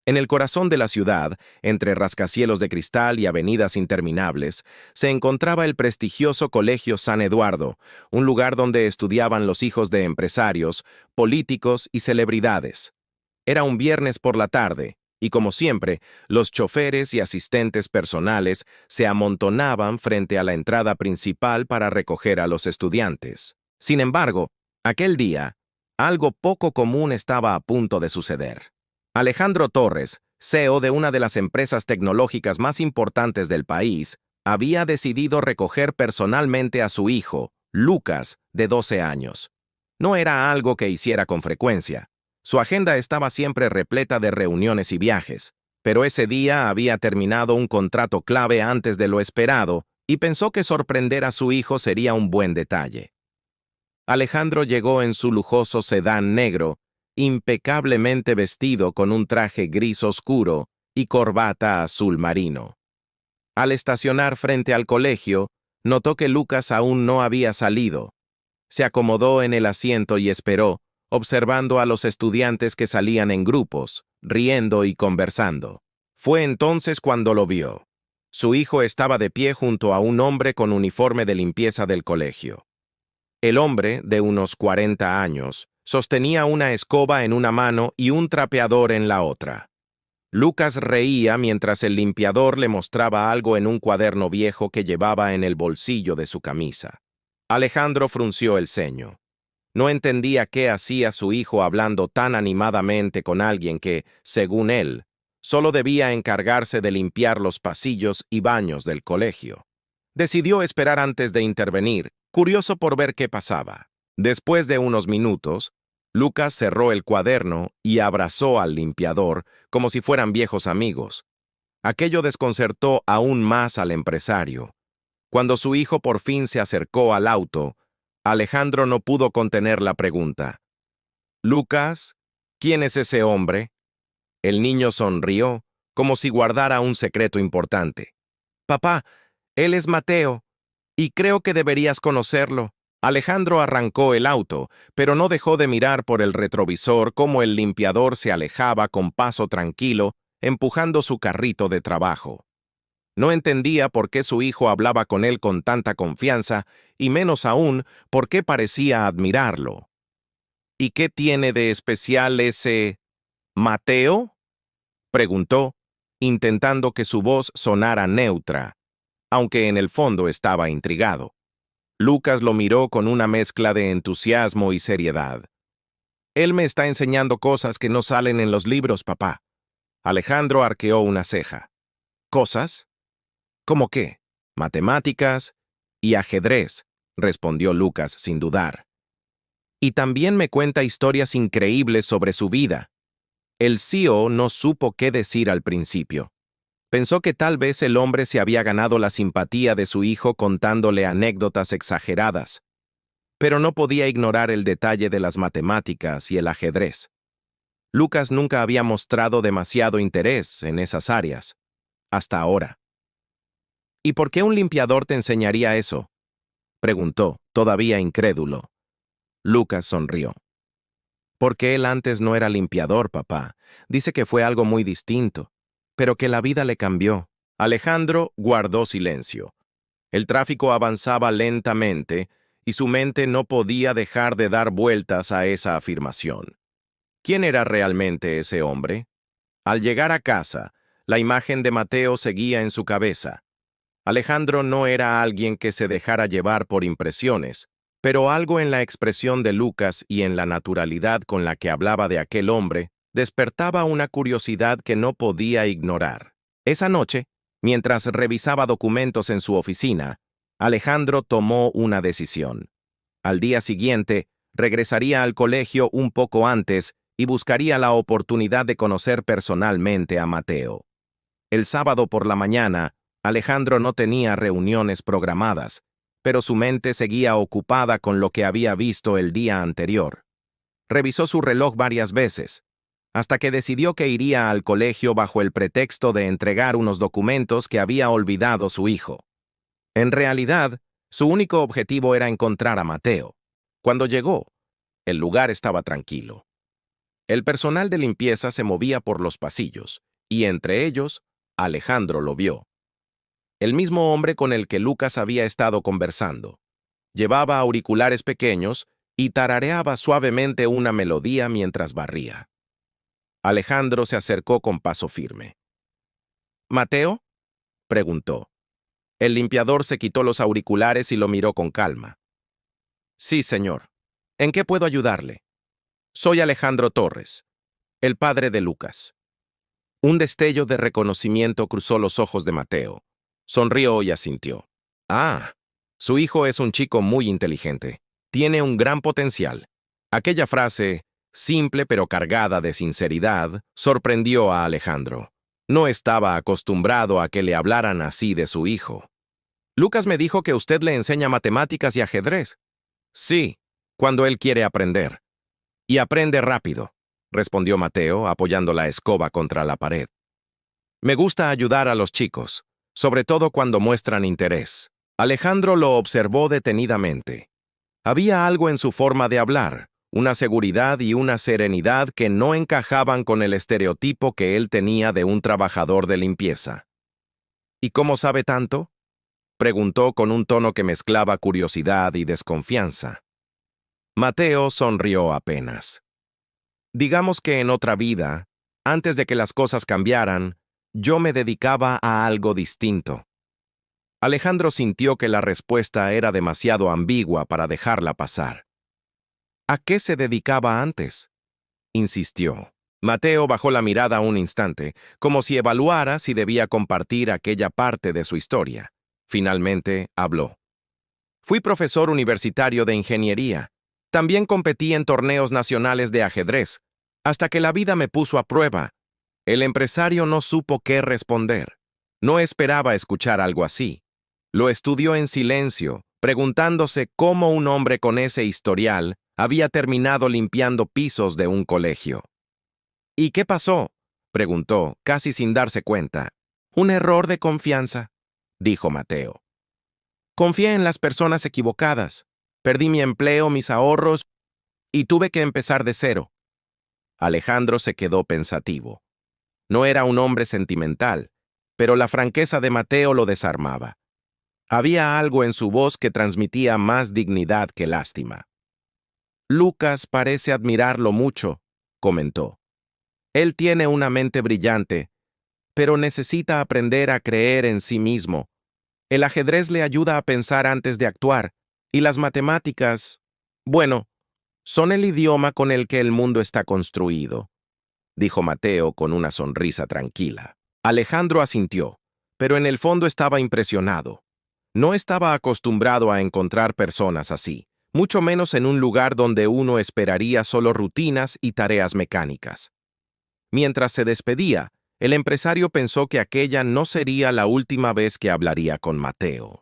En el corazón de la ciudad, entre rascacielos de cristal y avenidas interminables, se encontraba el prestigioso Colegio San Eduardo, un lugar donde estudiaban los hijos de empresarios, políticos y celebridades. Era un viernes por la tarde, y como siempre, los choferes y asistentes personales se amontonaban frente a la entrada principal para recoger a los estudiantes. Sin embargo, aquel día, algo poco común estaba a punto de suceder. Alejandro Torres, CEO de una de las empresas tecnológicas más importantes del país, había decidido recoger personalmente a su hijo, Lucas, de 12 años. No era algo que hiciera con frecuencia. Su agenda estaba siempre repleta de reuniones y viajes, pero ese día había terminado un contrato clave antes de lo esperado y pensó que sorprender a su hijo sería un buen detalle. Alejandro llegó en su lujoso sedán negro, impecablemente vestido con un traje gris oscuro y corbata azul marino. Al estacionar frente al colegio, notó que Lucas aún no había salido. Se acomodó en el asiento y esperó, observando a los estudiantes que salían en grupos, riendo y conversando. Fue entonces cuando lo vio. Su hijo estaba de pie junto a un hombre con uniforme de limpieza del colegio. El hombre, de unos 40 años, sostenía una escoba en una mano y un trapeador en la otra. Lucas reía mientras el limpiador le mostraba algo en un cuaderno viejo que llevaba en el bolsillo de su camisa. Alejandro frunció el ceño. No entendía qué hacía su hijo hablando tan animadamente con alguien que, según él, solo debía encargarse de limpiar los pasillos y baños del colegio. Decidió esperar antes de intervenir, curioso por ver qué pasaba. Después de unos minutos, Lucas cerró el cuaderno y abrazó al limpiador como si fueran viejos amigos. Aquello desconcertó aún más al empresario. Cuando su hijo por fin se acercó al auto, Alejandro no pudo contener la pregunta. «Lucas, ¿quién es ese hombre?» El niño sonrió, como si guardara un secreto importante. «Papá, él es Mateo, y creo que deberías conocerlo». Alejandro arrancó el auto, pero no dejó de mirar por el retrovisor cómo el limpiador se alejaba con paso tranquilo, empujando su carrito de trabajo. No entendía por qué su hijo hablaba con él con tanta confianza, y menos aún por qué parecía admirarlo. «¿Y qué tiene de especial ese Mateo?», preguntó, intentando que su voz sonara neutra, aunque en el fondo estaba intrigado. Lucas lo miró con una mezcla de entusiasmo y seriedad. «Él me está enseñando cosas que no salen en los libros, papá». Alejandro arqueó una ceja. «¿Cosas? ¿Cómo qué?» «Matemáticas y ajedrez», respondió Lucas sin dudar. «Y también me cuenta historias increíbles sobre su vida». El CEO no supo qué decir al principio. Pensó que tal vez el hombre se había ganado la simpatía de su hijo contándole anécdotas exageradas, pero no podía ignorar el detalle de las matemáticas y el ajedrez. Lucas nunca había mostrado demasiado interés en esas áreas, hasta ahora. «¿Y por qué un limpiador te enseñaría eso?», preguntó, todavía incrédulo. Lucas sonrió. «Porque él antes no era limpiador, papá. Dice que fue algo muy distinto, pero que la vida le cambió». Alejandro guardó silencio. El tráfico avanzaba lentamente y su mente no podía dejar de dar vueltas a esa afirmación. ¿Quién era realmente ese hombre? Al llegar a casa, la imagen de Mateo seguía en su cabeza. Alejandro no era alguien que se dejara llevar por impresiones, pero algo en la expresión de Lucas y en la naturalidad con la que hablaba de aquel hombre despertaba una curiosidad que no podía ignorar. Esa noche, mientras revisaba documentos en su oficina, Alejandro tomó una decisión. Al día siguiente, regresaría al colegio un poco antes y buscaría la oportunidad de conocer personalmente a Mateo. El sábado por la mañana, Alejandro no tenía reuniones programadas, pero su mente seguía ocupada con lo que había visto el día anterior. Revisó su reloj varias veces, hasta que decidió que iría al colegio bajo el pretexto de entregar unos documentos que había olvidado su hijo. En realidad, su único objetivo era encontrar a Mateo. Cuando llegó, el lugar estaba tranquilo. El personal de limpieza se movía por los pasillos, y entre ellos, Alejandro lo vio. El mismo hombre con el que Lucas había estado conversando. Llevaba auriculares pequeños y tarareaba suavemente una melodía mientras barría. Alejandro se acercó con paso firme. ¿Mateo?, preguntó. El limpiador se quitó los auriculares y lo miró con calma. Sí, señor. ¿En qué puedo ayudarle? Soy Alejandro Torres, el padre de Lucas. Un destello de reconocimiento cruzó los ojos de Mateo. Sonrió y asintió. Ah, su hijo es un chico muy inteligente. Tiene un gran potencial. Aquella frase, simple pero cargada de sinceridad, sorprendió a Alejandro. No estaba acostumbrado a que le hablaran así de su hijo. Lucas me dijo que usted le enseña matemáticas y ajedrez. Sí, cuando él quiere aprender. Y aprende rápido, respondió Mateo, apoyando la escoba contra la pared. Me gusta ayudar a los chicos, sobre todo cuando muestran interés. Alejandro lo observó detenidamente. Había algo en su forma de hablar, una seguridad y una serenidad que no encajaban con el estereotipo que él tenía de un trabajador de limpieza. ¿Y cómo sabe tanto?, preguntó con un tono que mezclaba curiosidad y desconfianza. Mateo sonrió apenas. Digamos que en otra vida, antes de que las cosas cambiaran, yo me dedicaba a algo distinto. Alejandro sintió que la respuesta era demasiado ambigua para dejarla pasar. ¿A qué se dedicaba antes?, insistió. Mateo bajó la mirada un instante, como si evaluara si debía compartir aquella parte de su historia. Finalmente, habló. Fui profesor universitario de ingeniería. También competí en torneos nacionales de ajedrez, hasta que la vida me puso a prueba. El empresario no supo qué responder. No esperaba escuchar algo así. Lo estudió en silencio, preguntándose cómo un hombre con ese historial había terminado limpiando pisos de un colegio. ¿Y qué pasó?, preguntó, casi sin darse cuenta. Un error de confianza, dijo Mateo. Confié en las personas equivocadas. Perdí mi empleo, mis ahorros, y tuve que empezar de cero. Alejandro se quedó pensativo. No era un hombre sentimental, pero la franqueza de Mateo lo desarmaba. Había algo en su voz que transmitía más dignidad que lástima. Lucas parece admirarlo mucho, comentó. Él tiene una mente brillante, pero necesita aprender a creer en sí mismo. El ajedrez le ayuda a pensar antes de actuar, y las matemáticas, bueno, son el idioma con el que el mundo está construido, dijo Mateo con una sonrisa tranquila. Alejandro asintió, pero en el fondo estaba impresionado. No estaba acostumbrado a encontrar personas así, mucho menos en un lugar donde uno esperaría solo rutinas y tareas mecánicas. Mientras se despedía, el empresario pensó que aquella no sería la última vez que hablaría con Mateo.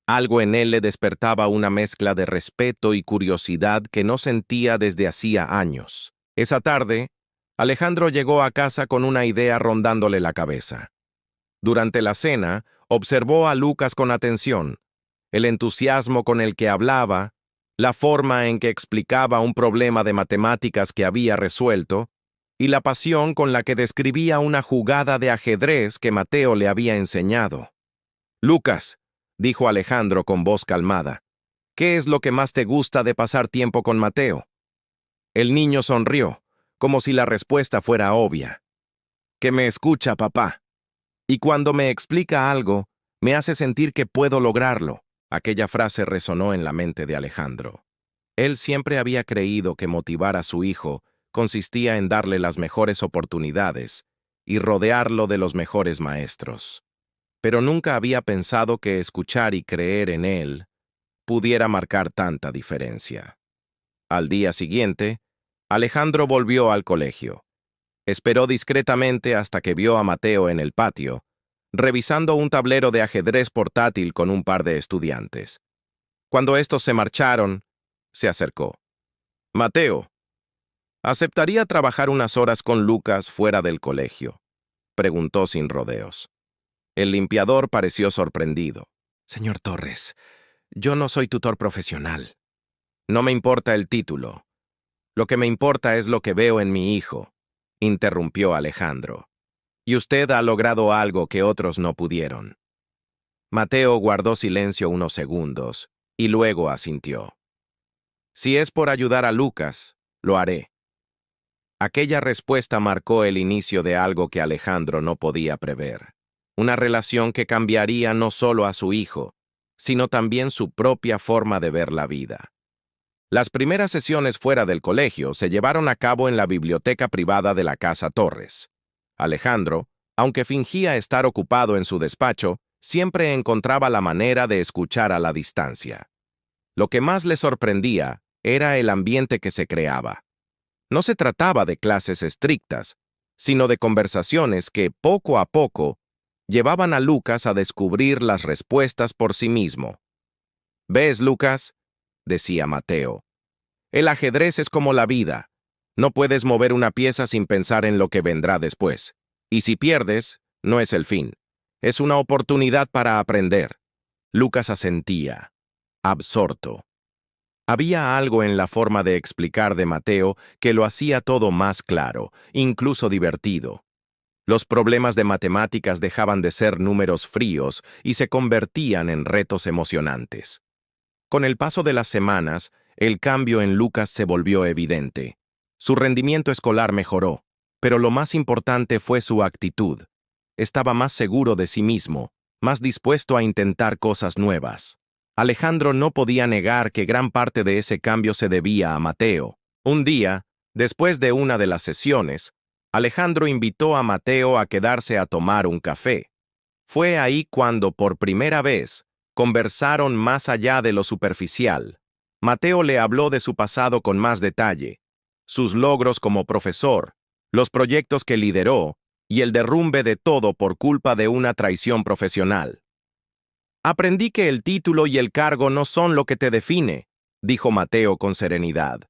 Algo en él le despertaba una mezcla de respeto y curiosidad que no sentía desde hacía años. Esa tarde, Alejandro llegó a casa con una idea rondándole la cabeza. Durante la cena, observó a Lucas con atención. El entusiasmo con el que hablaba, la forma en que explicaba un problema de matemáticas que había resuelto, y la pasión con la que describía una jugada de ajedrez que Mateo le había enseñado. Lucas, dijo Alejandro con voz calmada, ¿qué es lo que más te gusta de pasar tiempo con Mateo? El niño sonrió, como si la respuesta fuera obvia. Que me escucha, papá. Y cuando me explica algo, me hace sentir que puedo lograrlo. Aquella frase resonó en la mente de Alejandro. Él siempre había creído que motivar a su hijo consistía en darle las mejores oportunidades y rodearlo de los mejores maestros. Pero nunca había pensado que escuchar y creer en él pudiera marcar tanta diferencia. Al día siguiente, Alejandro volvió al colegio. Esperó discretamente hasta que vio a Mateo en el patio, revisando un tablero de ajedrez portátil con un par de estudiantes. Cuando estos se marcharon, se acercó. Mateo, ¿aceptaría trabajar unas horas con Lucas fuera del colegio?, preguntó sin rodeos. El limpiador pareció sorprendido. Señor Torres, yo no soy tutor profesional. No me importa el título. Lo que me importa es lo que veo en mi hijo, interrumpió Alejandro. Y usted ha logrado algo que otros no pudieron. Mateo guardó silencio unos segundos y luego asintió. Si es por ayudar a Lucas, lo haré. Aquella respuesta marcó el inicio de algo que Alejandro no podía prever. Una relación que cambiaría no solo a su hijo, sino también su propia forma de ver la vida. Las primeras sesiones fuera del colegio se llevaron a cabo en la biblioteca privada de la Casa Torres. Alejandro, aunque fingía estar ocupado en su despacho, siempre encontraba la manera de escuchar a la distancia. Lo que más le sorprendía era el ambiente que se creaba. No se trataba de clases estrictas, sino de conversaciones que, poco a poco, llevaban a Lucas a descubrir las respuestas por sí mismo. «¿Ves, Lucas?», decía Mateo. «El ajedrez es como la vida. No puedes mover una pieza sin pensar en lo que vendrá después. Y si pierdes, no es el fin. Es una oportunidad para aprender». Lucas asentía, absorto. Había algo en la forma de explicar de Mateo que lo hacía todo más claro, incluso divertido. Los problemas de matemáticas dejaban de ser números fríos y se convertían en retos emocionantes. Con el paso de las semanas, el cambio en Lucas se volvió evidente. Su rendimiento escolar mejoró, pero lo más importante fue su actitud. Estaba más seguro de sí mismo, más dispuesto a intentar cosas nuevas. Alejandro no podía negar que gran parte de ese cambio se debía a Mateo. Un día, después de una de las sesiones, Alejandro invitó a Mateo a quedarse a tomar un café. Fue ahí cuando, por primera vez, conversaron más allá de lo superficial. Mateo le habló de su pasado con más detalle, sus logros como profesor, los proyectos que lideró y el derrumbe de todo por culpa de una traición profesional. «Aprendí que el título y el cargo no son lo que te define», dijo Mateo con serenidad.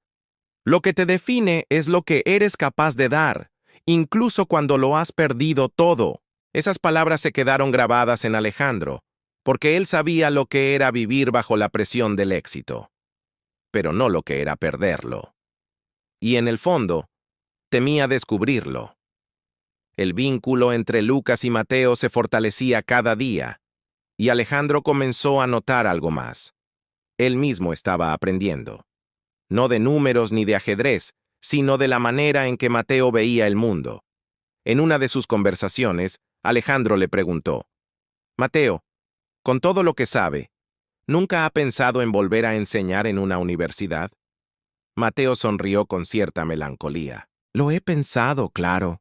«Lo que te define es lo que eres capaz de dar, incluso cuando lo has perdido todo». Esas palabras se quedaron grabadas en Alejandro, porque él sabía lo que era vivir bajo la presión del éxito, pero no lo que era perderlo. Y en el fondo, temía descubrirlo. El vínculo entre Lucas y Mateo se fortalecía cada día, y Alejandro comenzó a notar algo más. Él mismo estaba aprendiendo. No de números ni de ajedrez, sino de la manera en que Mateo veía el mundo. En una de sus conversaciones, Alejandro le preguntó: «Mateo, con todo lo que sabe, ¿nunca ha pensado en volver a enseñar en una universidad?». Mateo sonrió con cierta melancolía. «Lo he pensado, claro,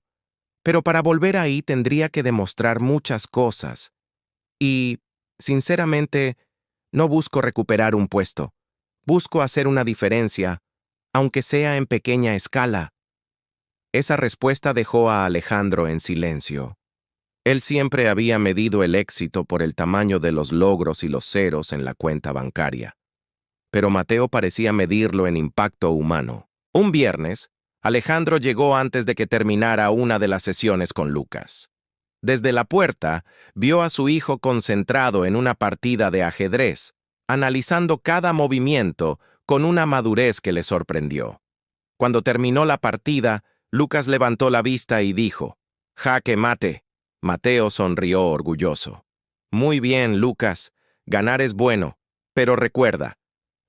pero para volver ahí tendría que demostrar muchas cosas. Y, sinceramente, no busco recuperar un puesto. Busco hacer una diferencia, aunque sea en pequeña escala». Esa respuesta dejó a Alejandro en silencio. Él siempre había medido el éxito por el tamaño de los logros y los ceros en la cuenta bancaria. Pero Mateo parecía medirlo en impacto humano. Un viernes, Alejandro llegó antes de que terminara una de las sesiones con Lucas. Desde la puerta, vio a su hijo concentrado en una partida de ajedrez, analizando cada movimiento con una madurez que le sorprendió. Cuando terminó la partida, Lucas levantó la vista y dijo: «Jaque mate». Mateo sonrió orgulloso. «Muy bien, Lucas. Ganar es bueno, pero recuerda,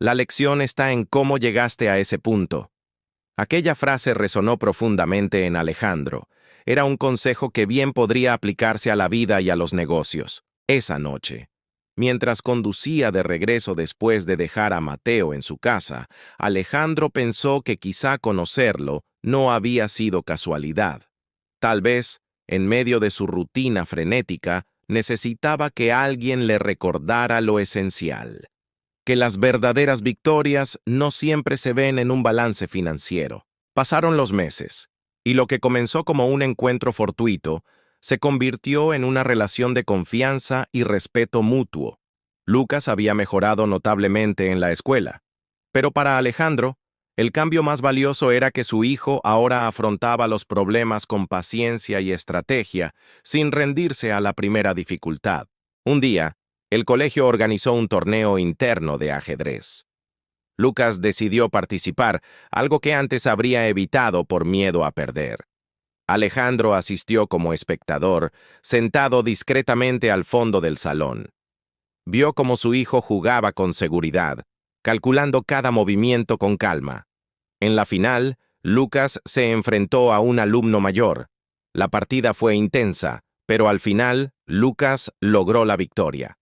la lección está en cómo llegaste a ese punto». Aquella frase resonó profundamente en Alejandro. Era un consejo que bien podría aplicarse a la vida y a los negocios. Esa noche, mientras conducía de regreso después de dejar a Mateo en su casa, Alejandro pensó que quizá conocerlo no había sido casualidad. Tal vez, en medio de su rutina frenética, necesitaba que alguien le recordara lo esencial: que las verdaderas victorias no siempre se ven en un balance financiero. Pasaron los meses, y lo que comenzó como un encuentro fortuito se convirtió en una relación de confianza y respeto mutuo. Lucas había mejorado notablemente en la escuela, pero para Alejandro, el cambio más valioso era que su hijo ahora afrontaba los problemas con paciencia y estrategia, sin rendirse a la primera dificultad. Un día, el colegio organizó un torneo interno de ajedrez. Lucas decidió participar, algo que antes habría evitado por miedo a perder. Alejandro asistió como espectador, sentado discretamente al fondo del salón. Vio cómo su hijo jugaba con seguridad, calculando cada movimiento con calma. En la final, Lucas se enfrentó a un alumno mayor. La partida fue intensa, pero al final, Lucas logró la victoria.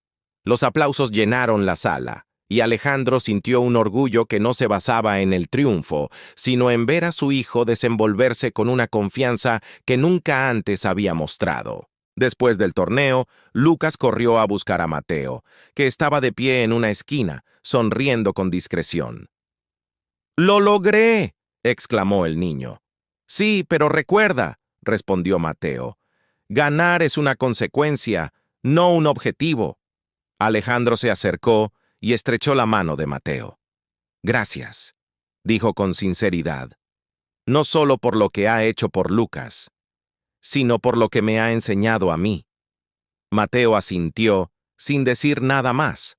Los aplausos llenaron la sala, y Alejandro sintió un orgullo que no se basaba en el triunfo, sino en ver a su hijo desenvolverse con una confianza que nunca antes había mostrado. Después del torneo, Lucas corrió a buscar a Mateo, que estaba de pie en una esquina, sonriendo con discreción. ¡Lo logré!, exclamó el niño. Sí, pero recuerda, respondió Mateo, ganar es una consecuencia, no un objetivo. Alejandro se acercó y estrechó la mano de Mateo. Gracias, dijo con sinceridad, no solo por lo que ha hecho por Lucas, sino por lo que me ha enseñado a mí. Mateo asintió, sin decir nada más.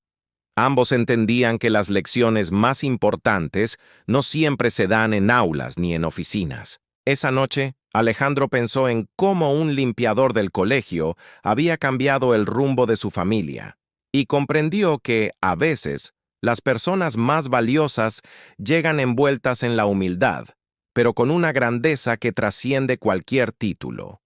Ambos entendían que las lecciones más importantes no siempre se dan en aulas ni en oficinas. Esa noche, Alejandro pensó en cómo un limpiador del colegio había cambiado el rumbo de su familia, y comprendió que, a veces, las personas más valiosas llegan envueltas en la humildad, pero con una grandeza que trasciende cualquier título.